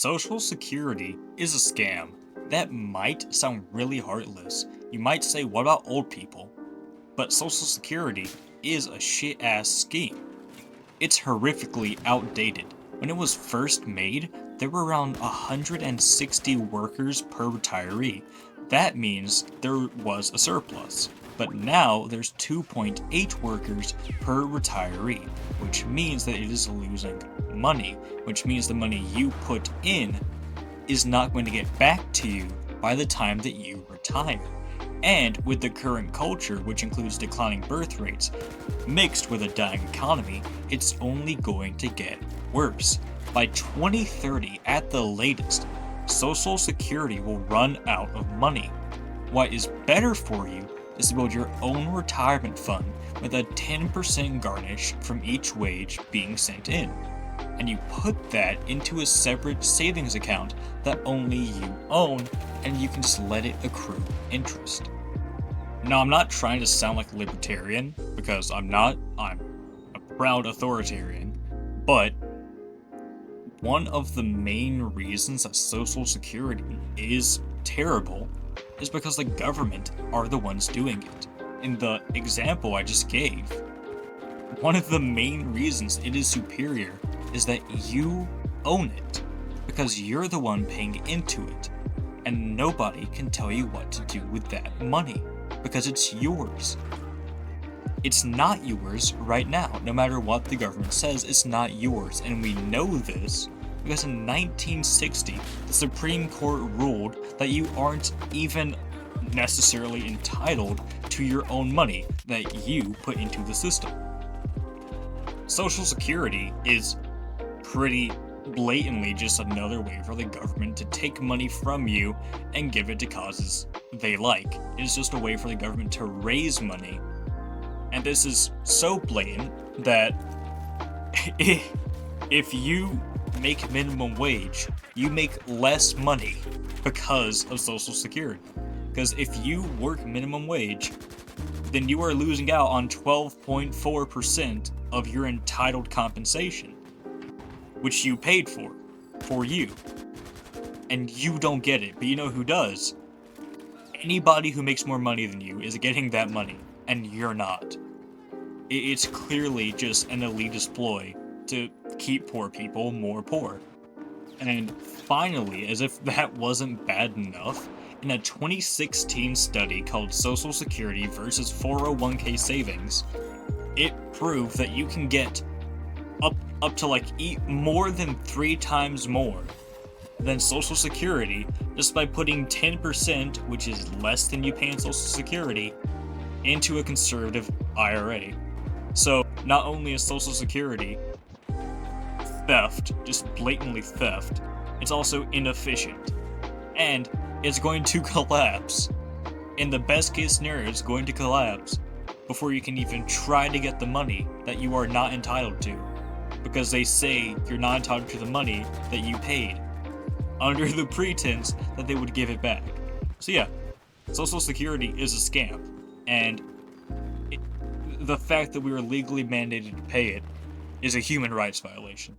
Social Security is a scam. That might sound really heartless. You might say, what about old people? But Social Security is a shit ass scheme. It's horrifically outdated. When it was first made, there were around 160 workers per retiree. That means there was a surplus. But now there's 2.8 workers per retiree, which means that it is losing money, which means the money you put in is not going to get back to you by the time that you retire. And with the current culture, which includes declining birth rates, mixed with a dying economy, it's only going to get worse. By 2030 at the latest, Social Security will run out of money. What is better for you is to build your own retirement fund with a 10% garnish from each wage being sent in. And you put that into a separate savings account that only you own, and you can just let it accrue interest. Now, I'm not trying to sound like a libertarian, because I'm not. I'm a proud authoritarian. But one of the main reasons that Social Security is terrible is because the government are the ones doing it. In the example I just gave, one of the main reasons it is superior is that you own it, because you're the one paying into it, and nobody can tell you what to do with that money, because it's yours. It's not yours right now. No matter what the government says, it's not yours, and we know this because in 1960, the Supreme Court ruled that you aren't even necessarily entitled to your own money that you put into the system. Social Security is pretty blatantly just another way for the government to take money from you and give it to causes they like. It's just a way for the government to raise money. And this is so blatant that if you make minimum wage, you make less money because of Social Security. Because if you work minimum wage, then you are losing out on 12.4% of your entitled compensation, which you paid for you. And you don't get it, but you know who does? Anybody who makes more money than you is getting that money, and you're not. It's clearly just an elitist ploy to keep poor people more poor. And finally, as if that wasn't bad enough, in a 2016 study called Social Security versus 401k savings, it proved that you can get up to more than 3 times more than Social Security just by putting 10%, which is less than you pay in Social Security, into a conservative IRA. So not only is Social Security theft, just blatantly theft, it's also inefficient. And it's going to collapse. In the best case scenario, it's going to collapse before you can even try to get the money that you are not entitled to. Because they say you're not entitled to the money that you paid, under the pretense that they would give it back. So yeah, Social Security is a scam, and the fact that we are legally mandated to pay it is a human rights violation.